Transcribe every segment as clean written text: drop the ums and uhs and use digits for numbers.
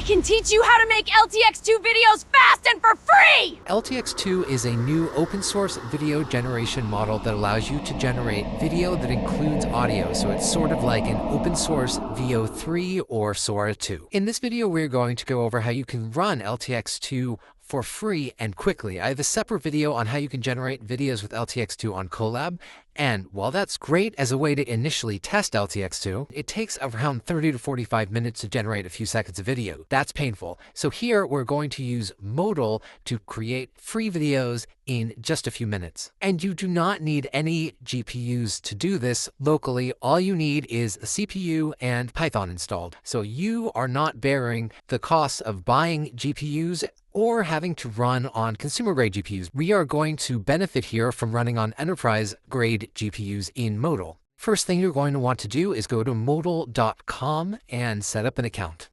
I can teach you how to make LTX-2 videos fast and for free! LTX-2 is a new open source video generation model that allows you to generate video that includes audio, so it's sort of like an open source VO3 or Sora 2. In this video, we're going to go over how you can run LTX-2 for free and quickly. I have a separate video on how you can generate videos with LTX-2 on Colab, and while that's great as a way to initially test LTX-2, it takes around 30 to 45 minutes to generate a few seconds of video. That's painful. So here we're going to use Modal to create free videos in just a few minutes. And you do not need any GPUs to do this locally. All you need is a CPU and Python installed. So you are not bearing the costs of buying GPUs or having to run on consumer-grade GPUs. We are going to benefit here from running on enterprise-grade GPUs in Modal. First thing you're going to want to do is go to modal.com and set up an account.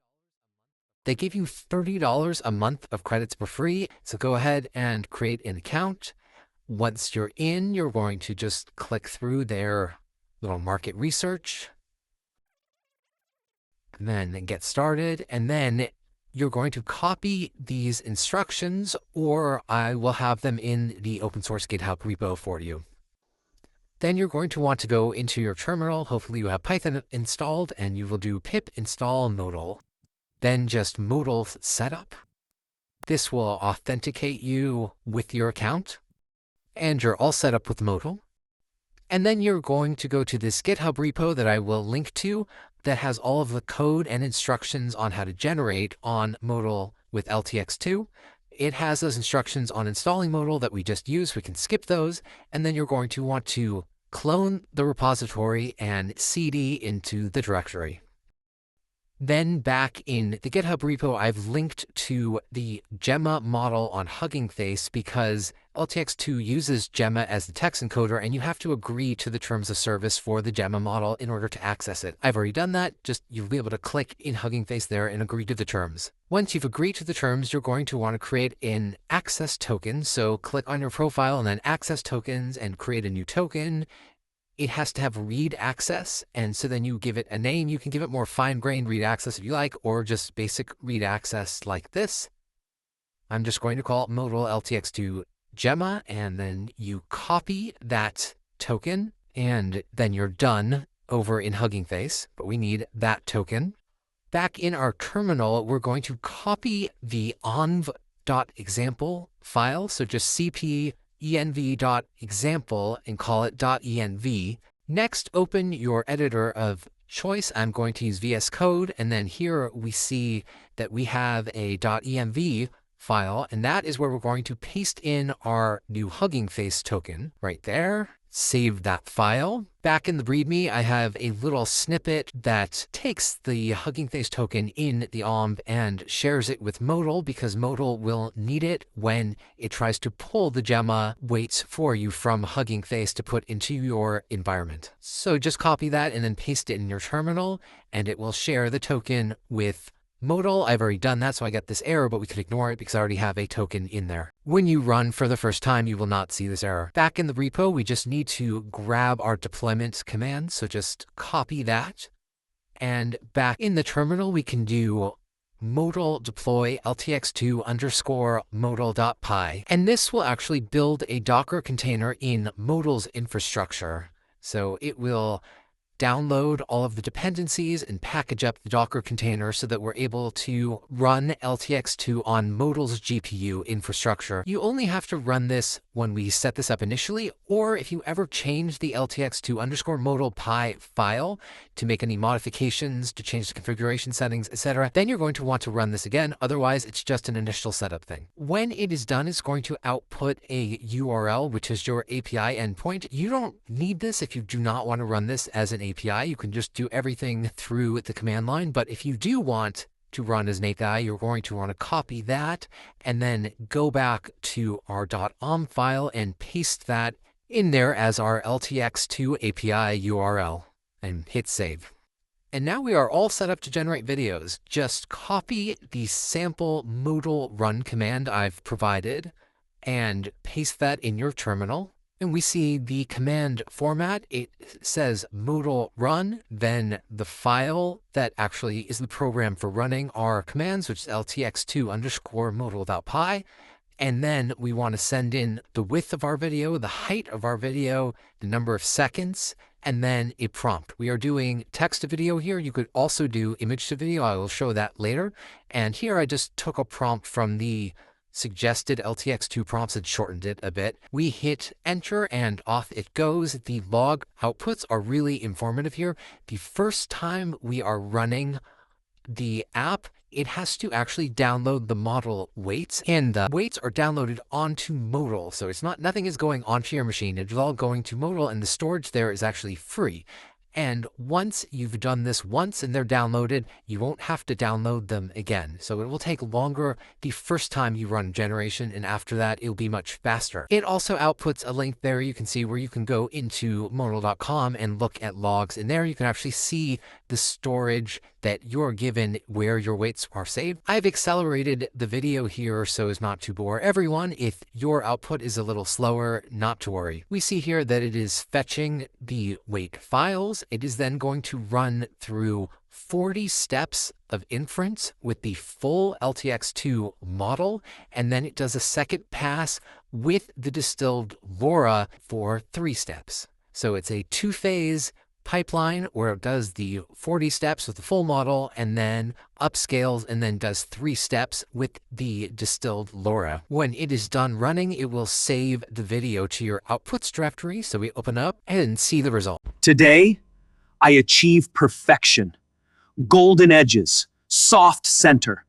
They give you $30 a month of credits for free, so go ahead and create an account. Once you're in, you're going to just click through their little market research, and then get started, and then you're going to copy these instructions, or I will have them in the open source GitHub repo for you. Then you're going to want to go into your terminal. Hopefully you have Python installed, and you will do pip install Modal. Then just Modal setup. This will authenticate you with your account, and you're all set up with Modal. And then you're going to go to this GitHub repo that I will link to that has all of the code and instructions on how to generate on Modal with LTX-2. It has those instructions on installing Modal that we just used. We can skip those. And then you're going to want to clone the repository and CD into the directory. Then back in the GitHub repo, I've linked to the Gemma model on Hugging Face because LTX-2 uses Gemma as the text encoder, and you have to agree to the terms of service for the Gemma model in order to access it. I've already done that. Just you'll be able to click in Hugging Face there and agree to the terms. Once you've agreed to the terms, you're going to want to create an access token. So click on your profile and then access tokens and create a new token. It has to have read access, and so then you give it a name. You can give it more fine-grained read access if you like, or just basic read access like this. I'm just going to call it Modal LTX-2 Gemma, and then you copy that token, and then you're done over in Hugging Face, but we need that token. Back in our terminal, we're going to copy the env.example file, so just cp env.example and call it .env. Next, open your editor of choice. I'm going to use VS Code, and then here we see that we have a .env file, and that is where we're going to paste in our new Hugging Face token right there. Save that file. Back in the README, I have a little snippet that takes the Hugging Face token in the env and shares it with Modal because Modal will need it when it tries to pull the Gemma weights for you from Hugging Face to put into your environment. So just copy that and then paste it in your terminal, and it will share the token with Modal. I've already done that, so I got this error, but we could ignore it because I already have a token in there. When you run for the first time, you will not see this error. Back in the repo, we just need to grab our deployment command, so just copy that. And back in the terminal, we can do modal deploy LTX-2 underscore modal.py. And this will actually build a Docker container in Modal's infrastructure. So it will download all of the dependencies and package up the Docker container so that we're able to run LTX-2 on Modal's GPU infrastructure. You only have to run this when we set this up initially, or if you ever change the LTX-2 underscore modal.py file to make any modifications, to change the configuration settings, etc., then you're going to want to run this again. Otherwise, it's just an initial setup thing. When it is done, it's going to output a URL, which is your API endpoint. You don't need this if you do not want to run this as an API. You can just do everything through the command line. But if you do want to run as an API, you're going to want to copy that and then go back to our .om file and paste that in there as our LTX-2 API URL and hit save. And now we are all set up to generate videos. Just copy the sample modal run command I've provided and paste that in your terminal. And we see the command format. It says modal run, then the file that actually is the program for running our commands, which is LTX-2 underscore modal.py. And then we want to send in the width of our video, the height of our video, the number of seconds, and then a prompt. We are doing text to video here. You could also do image to video. I will show that later. And here I just took a prompt from the suggested LTX-2 prompts and shortened it a bit. We hit enter and off it goes. The log outputs are really informative here. The first time we are running the app, it has to actually download the model weights, and the weights are downloaded onto Modal. So it's nothing is going onto your machine. It's all going to Modal, and the storage there is actually free. And once you've done this once and they're downloaded, you won't have to download them again. So it will take longer the first time you run generation, and after that, it'll be much faster. It also outputs a link there you can see where you can go into modal.com and look at logs. In there, you can actually see the storage that you're given where your weights are saved. I've accelerated the video here so as not to bore everyone. If your output is a little slower, not to worry. We see here that it is fetching the weight files. It is then going to run through 40 steps of inference with the full LTX-2 model, and then it does a second pass with the distilled LoRa for 3 steps. So it's a 2-phase pipeline where it does the 40 steps with the full model and then upscales and then does 3 steps with the distilled LoRa. When it is done running, it will save the video to your outputs directory. So we open up and see the result. Today, I achieve perfection. Golden edges, soft center.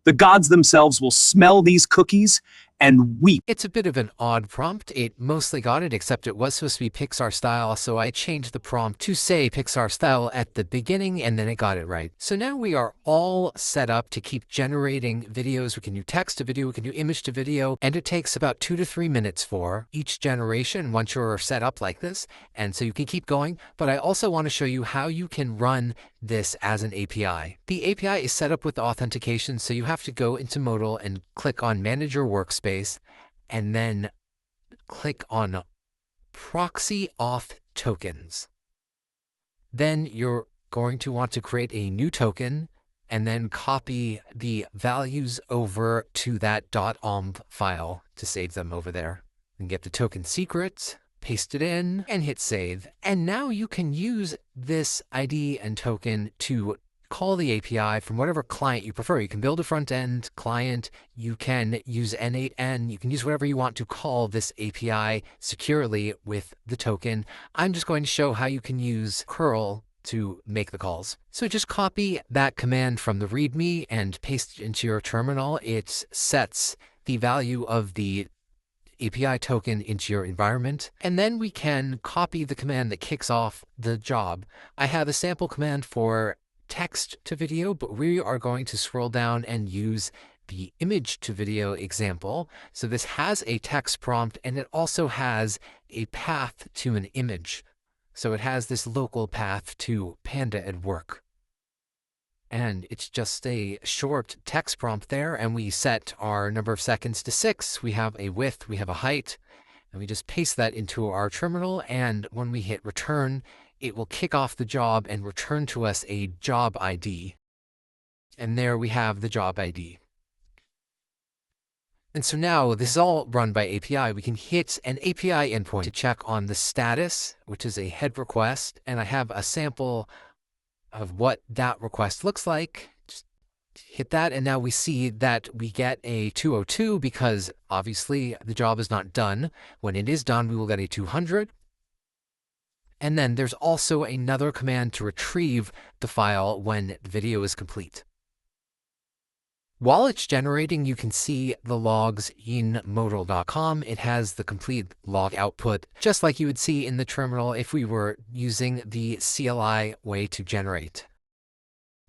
The gods themselves will smell these cookies and weep. It's a bit of an odd prompt. It mostly got it, except it was supposed to be Pixar style, so I changed the prompt to say Pixar style at the beginning, and then it got it right. So now we are all set up to keep generating videos. We can do text to video, we can do image to video, and it takes about 2 to 3 minutes for each generation once you're set up like this, and so you can keep going. But I also want to show you how you can run this as an API. The API is set up with authentication, so you have to go into Modal and click on Manage Your Workspace, and then click on Proxy Auth Tokens. Then you're going to want to create a new token and then copy the values over to that .omp file to save them over there. And get the token secret, paste it in, and hit save. And now you can use this ID and token to call the API from whatever client you prefer. You can build a front-end client, you can use N8N, you can use whatever you want to call this API securely with the token. I'm just going to show how you can use curl to make the calls. So just copy that command from the README and paste it into your terminal. It sets the value of the API token into your environment, and then we can copy the command that kicks off the job. I have a sample command for text to video, but we are going to scroll down and use the image to video example. So this has a text prompt, and it also has a path to an image. So it has this local path to Panda at work. And it's just a short text prompt there, and we set our number of seconds to 6. We have a width, we have a height, and we just paste that into our terminal, and when we hit return, it will kick off the job and return to us a job ID. And there we have the job ID. And so now this is all run by API. We can hit an API endpoint to check on the status, which is a head request, and I have a sample of what that request looks like. Just hit that, and now we see that we get a 202 because obviously the job is not done. When it is done, we will get a 200. And then there's also another command to retrieve the file when the video is complete. While it's generating, you can see the logs in modal.com. It has the complete log output, just like you would see in the terminal if we were using the CLI way to generate.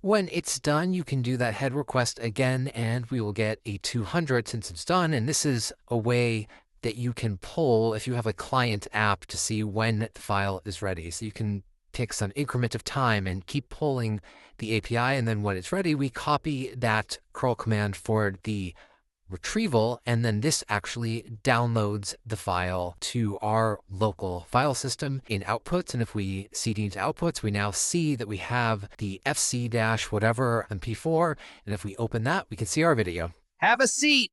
When it's done, you can do that head request again, and we will get a 200 since it's done. And this is a way that you can pull if you have a client app to see when the file is ready. So you can pick some increment of time and keep pulling the API, and then when it's ready, we copy that curl command for the retrieval, and then this actually downloads the file to our local file system in outputs. And if we cd into outputs, we now see that we have the fc-whatever MP4, and if we open that, we can see our video. Have a seat.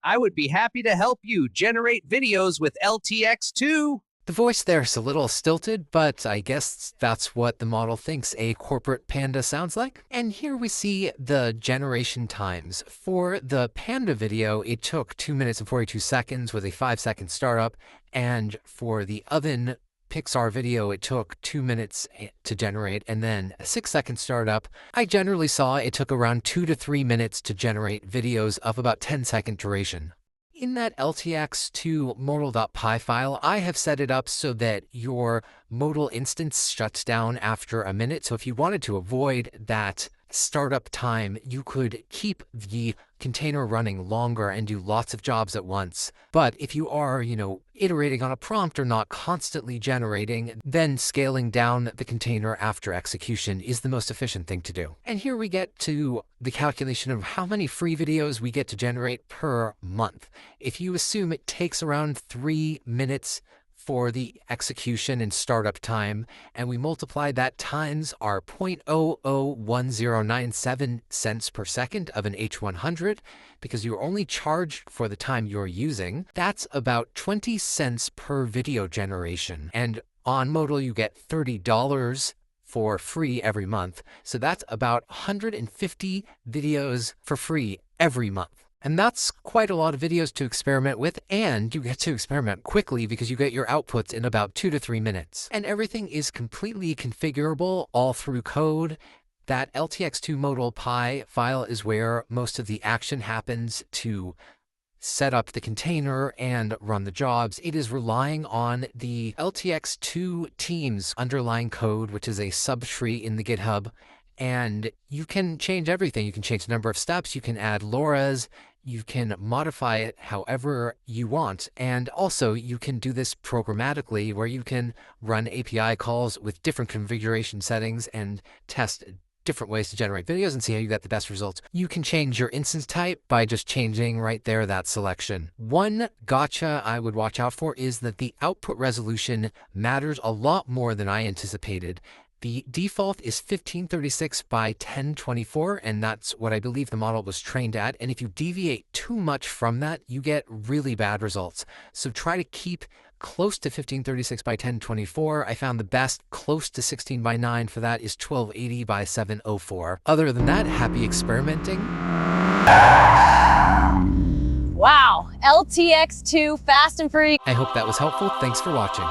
I would be happy to help you generate videos with LTX-2. The voice there's a little stilted, but I guess that's what the model thinks a corporate panda sounds like. And here we see the generation times. For the panda video, it took 2 minutes and 42 seconds with a 5-second startup. And for the oven Pixar video, it took 2 minutes to generate and then a 6-second startup. I generally saw it took around 2 to 3 minutes to generate videos of about 10-second duration. In that LTX-2 modal.py file, I have set it up so that your modal instance shuts down after a minute. So if you wanted to avoid that startup time, you could keep the container running longer and do lots of jobs at once. But if you are, iterating on a prompt or not constantly generating, then scaling down the container after execution is the most efficient thing to do. And here we get to the calculation of how many free videos we get to generate per month. If you assume it takes around 3 minutes for the execution and startup time, and we multiply that times our 0.001097 cents per second of an H100, because you're only charged for the time you're using, that's about 20 cents per video generation. And on Modal, you get $30 for free every month. So that's about 150 videos for free every month. And that's quite a lot of videos to experiment with, and you get to experiment quickly because you get your outputs in about 2 to 3 minutes. And everything is completely configurable all through code. That LTX-2 modal.py file is where most of the action happens to set up the container and run the jobs. It is relying on the LTX-2 team's underlying code, which is a subtree in the GitHub. And you can change everything. You can change the number of steps. You can add LoRa's. You can modify it however you want. And also, you can do this programmatically where you can run API calls with different configuration settings and test different ways to generate videos and see how you get the best results. You can change your instance type by just changing right there that selection. One gotcha I would watch out for is that the output resolution matters a lot more than I anticipated. The default is 1536 by 1024, and that's what I believe the model was trained at. And if you deviate too much from that, you get really bad results. So try to keep close to 1536 by 1024. I found the best close to 16 by 9 for that is 1280 by 704. Other than that, happy experimenting. Wow, LTX-2 fast and free. I hope that was helpful. Thanks for watching.